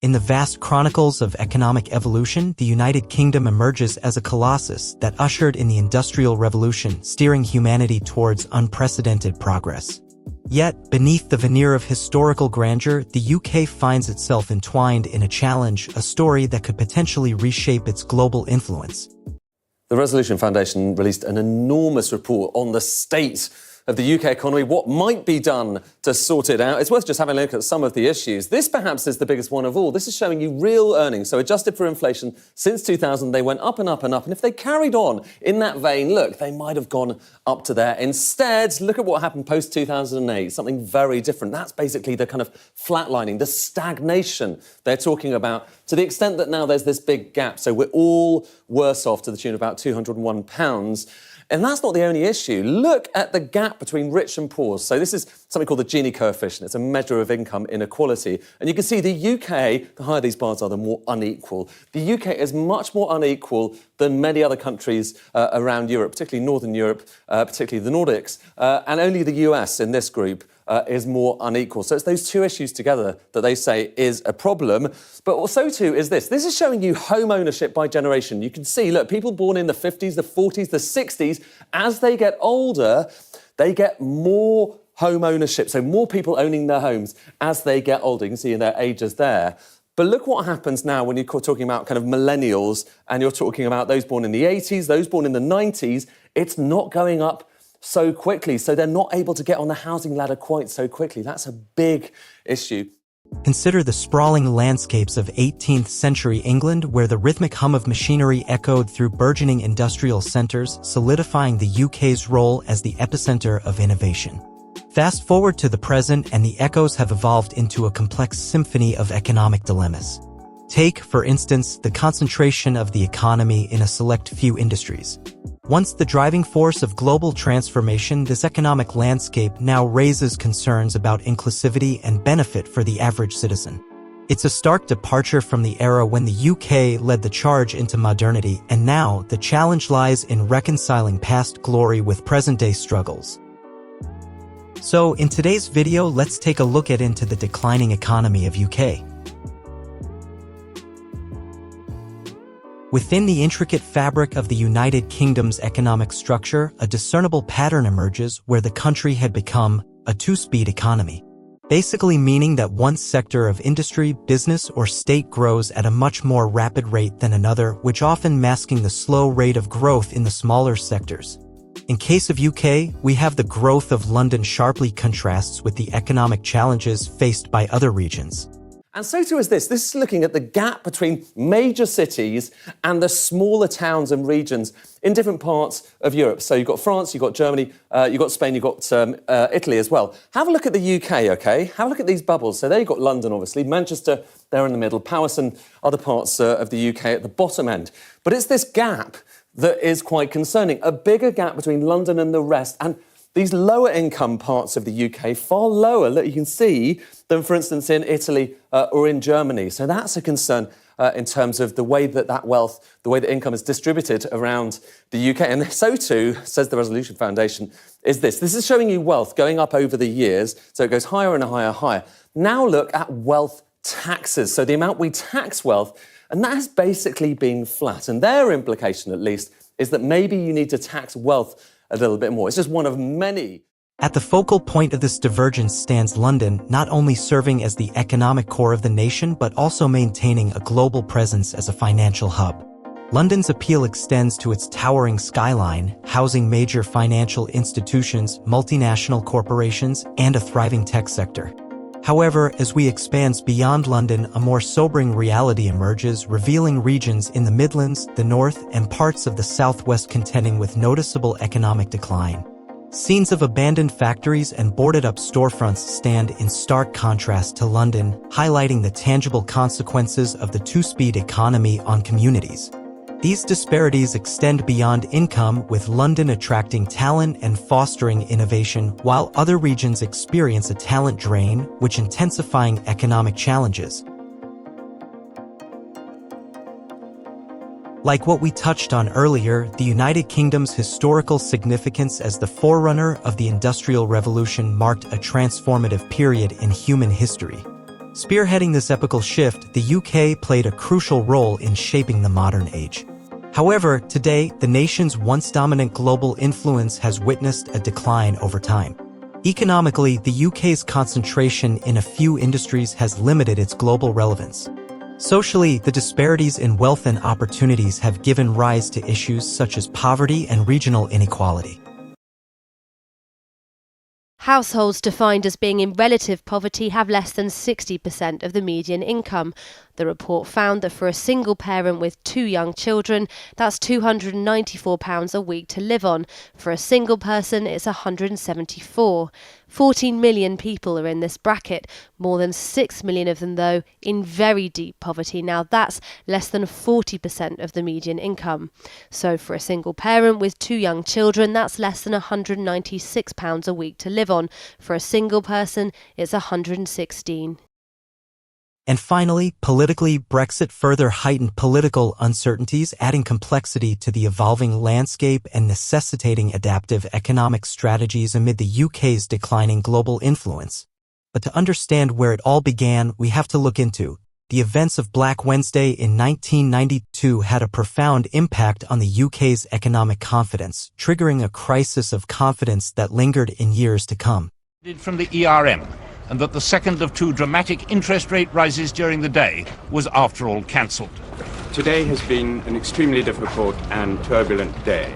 In the vast chronicles of economic evolution, the United Kingdom emerges as a colossus that ushered in the Industrial Revolution, steering humanity towards unprecedented progress. Yet, beneath the veneer of historical grandeur, the UK finds itself entwined in a challenge, a story that could potentially reshape its global influence. The Resolution Foundation released an enormous report on the state of the UK economy, what might be done to sort it out. It's worth just having a look at some of the issues. This perhaps is the biggest one of all. This is showing you real earnings. So adjusted for inflation, since 2000, they went up and up and up. And if they carried on in that vein, look, they might have gone up to there. Instead, look at what happened post-2008, something very different. That's basically the kind of flatlining, the stagnation they're talking about, to the extent that now there's this big gap. So we're all worse off to the tune of about £201. And that's not the only issue. Look at the gap between rich and poor. So this is something called the Gini coefficient. It's a measure of income inequality. And you can see the UK, the higher these bars are, the more unequal. The UK is much more unequal than many other countries around Europe, particularly Northern Europe, particularly the Nordics, and only the US in this group is more unequal. So it's those two issues together that they say is a problem. But also too is this. This is showing you home ownership by generation. You can see, look, people born in the 50s, the 40s, the 60s, as they get older, they get more home ownership. So more people owning their homes as they get older. You can see in their ages there. But look what happens now when you're talking about kind of millennials and you're talking about those born in the 80s, those born in the 90s. It's not going up so quickly, so they're not able to get on the housing ladder quite so quickly. That's a big issue. Consider the sprawling landscapes of 18th century England, where the rhythmic hum of machinery echoed through burgeoning industrial centers, solidifying the UK's role as the epicenter of innovation. Fast forward to the present, and the echoes have evolved into a complex symphony of economic dilemmas. Take, for instance, the concentration of the economy in a select few industries. Once the driving force of global transformation, this economic landscape now raises concerns about inclusivity and benefit for the average citizen. It's a stark departure from the era when the UK led the charge into modernity, and now the challenge lies in reconciling past glory with present-day struggles. So, in today's video, let's take a look into the declining economy of UK. Within the intricate fabric of the United Kingdom's economic structure, a discernible pattern emerges where the country had become a two-speed economy, basically meaning that one sector of industry, business, or state grows at a much more rapid rate than another, which often masking the slow rate of growth in the smaller sectors. In case of UK, we have the growth of London sharply contrasts with the economic challenges faced by other regions. And so too is this. This is looking at the gap between major cities and the smaller towns and regions in different parts of Europe. So you've got France, you've got Germany, you've got Spain, you've got Italy as well. Have a look at the UK, okay? Have a look at these bubbles. So there you've got London, obviously, Manchester, there in the middle, Powys and other parts of the UK at the bottom end. But it's this gap that is quite concerning, a bigger gap between London and the rest. And these lower income parts of the UK, far lower, look, you can see, than, for instance, in Italy or in Germany. So that's a concern in terms of the way that wealth, the way that income is distributed around the UK. And so too, says the Resolution Foundation, is this. This is showing you wealth going up over the years. So it goes higher and higher, higher. Now look at wealth taxes. So the amount we tax wealth, and that has basically been flat. And their implication, at least, is that maybe you need to tax wealth a little bit more. It's just one of many. At the focal point of this divergence stands London, not only serving as the economic core of the nation, but also maintaining a global presence as a financial hub. London's appeal extends to its towering skyline, housing major financial institutions, multinational corporations, and a thriving tech sector. However, as we expand beyond London, a more sobering reality emerges, revealing regions in the Midlands, the North, and parts of the Southwest contending with noticeable economic decline. Scenes of abandoned factories and boarded-up storefronts stand in stark contrast to London, highlighting the tangible consequences of the two-speed economy on communities. These disparities extend beyond income, with London attracting talent and fostering innovation, while other regions experience a talent drain, which intensifying economic challenges. Like what we touched on earlier, the United Kingdom's historical significance as the forerunner of the Industrial Revolution marked a transformative period in human history. Spearheading this epochal shift, the UK played a crucial role in shaping the modern age. However, today, the nation's once dominant global influence has witnessed a decline over time. Economically, the UK's concentration in a few industries has limited its global relevance. Socially, the disparities in wealth and opportunities have given rise to issues such as poverty and regional inequality. Households defined as being in relative poverty have less than 60% of the median income. The report found that for a single parent with 2 young children, that's £294 a week to live on. For a single person, it's £174. 14 million people are in this bracket, more than 6 million of them, though, in very deep poverty. Now, that's less than 40% of the median income. So for a single parent with 2 young children, that's less than £196 a week to live on. For a single person, it's £116. And finally, politically, Brexit further heightened political uncertainties, adding complexity to the evolving landscape and necessitating adaptive economic strategies amid the UK's declining global influence. But to understand where it all began, we have to look into the events of Black Wednesday in 1992 had a profound impact on the UK's economic confidence, triggering a crisis of confidence that lingered in years to come. From the ERM, and that the second of 2 dramatic interest rate rises during the day was after all cancelled. Today has been an extremely difficult and turbulent day.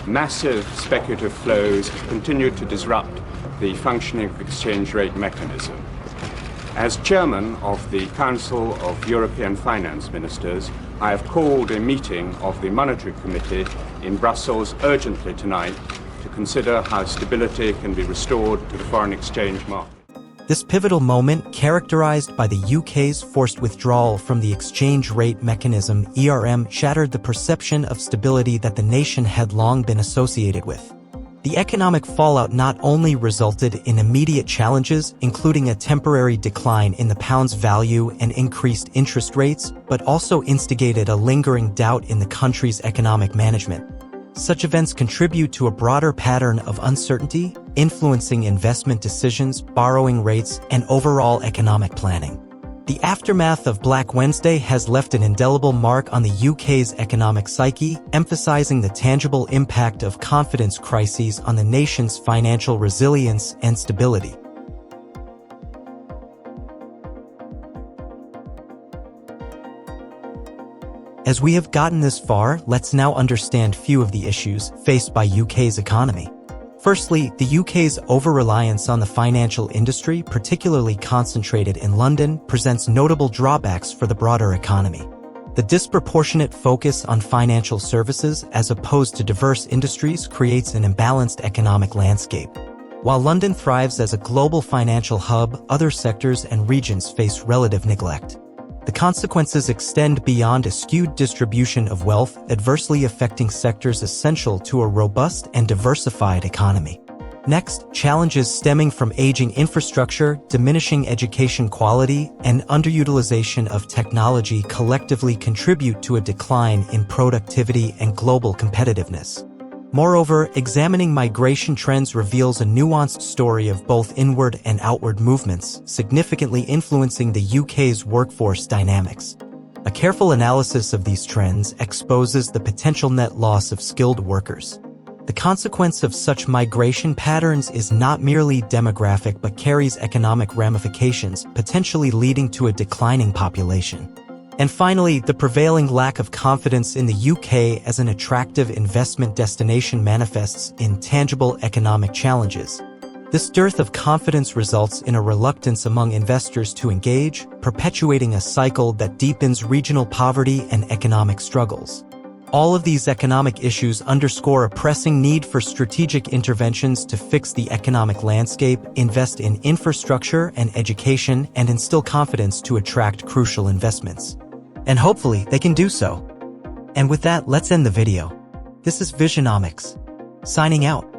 Massive speculative flows have continued to disrupt the functioning of the exchange rate mechanism. As chairman of the Council of European Finance Ministers, I have called a meeting of the Monetary Committee in Brussels urgently tonight to consider how stability can be restored to the foreign exchange market. This pivotal moment, characterized by the UK's forced withdrawal from the exchange rate mechanism ERM, shattered the perception of stability that the nation had long been associated with. The economic fallout not only resulted in immediate challenges, including a temporary decline in the pound's value and increased interest rates, but also instigated a lingering doubt in the country's economic management. Such events contribute to a broader pattern of uncertainty, influencing investment decisions, borrowing rates, and overall economic planning. The aftermath of Black Wednesday has left an indelible mark on the UK's economic psyche, emphasizing the tangible impact of confidence crises on the nation's financial resilience and stability. As we have gotten this far, let's now understand few of the issues faced by UK's economy. Firstly, the UK's over-reliance on the financial industry, particularly concentrated in London, presents notable drawbacks for the broader economy. The disproportionate focus on financial services as opposed to diverse industries creates an imbalanced economic landscape. While London thrives as a global financial hub, other sectors and regions face relative neglect. The consequences extend beyond a skewed distribution of wealth, adversely affecting sectors essential to a robust and diversified economy. Next, challenges stemming from aging infrastructure, diminishing education quality, and underutilization of technology collectively contribute to a decline in productivity and global competitiveness. Moreover, examining migration trends reveals a nuanced story of both inward and outward movements, significantly influencing the UK's workforce dynamics. A careful analysis of these trends exposes the potential net loss of skilled workers. The consequence of such migration patterns is not merely demographic but carries economic ramifications, potentially leading to a declining population. And finally, the prevailing lack of confidence in the UK as an attractive investment destination manifests in tangible economic challenges. This dearth of confidence results in a reluctance among investors to engage, perpetuating a cycle that deepens regional poverty and economic struggles. All of these economic issues underscore a pressing need for strategic interventions to fix the economic landscape, invest in infrastructure and education, and instill confidence to attract crucial investments. And hopefully they can do so. And with that, let's end the video. This is Visionomics, signing out.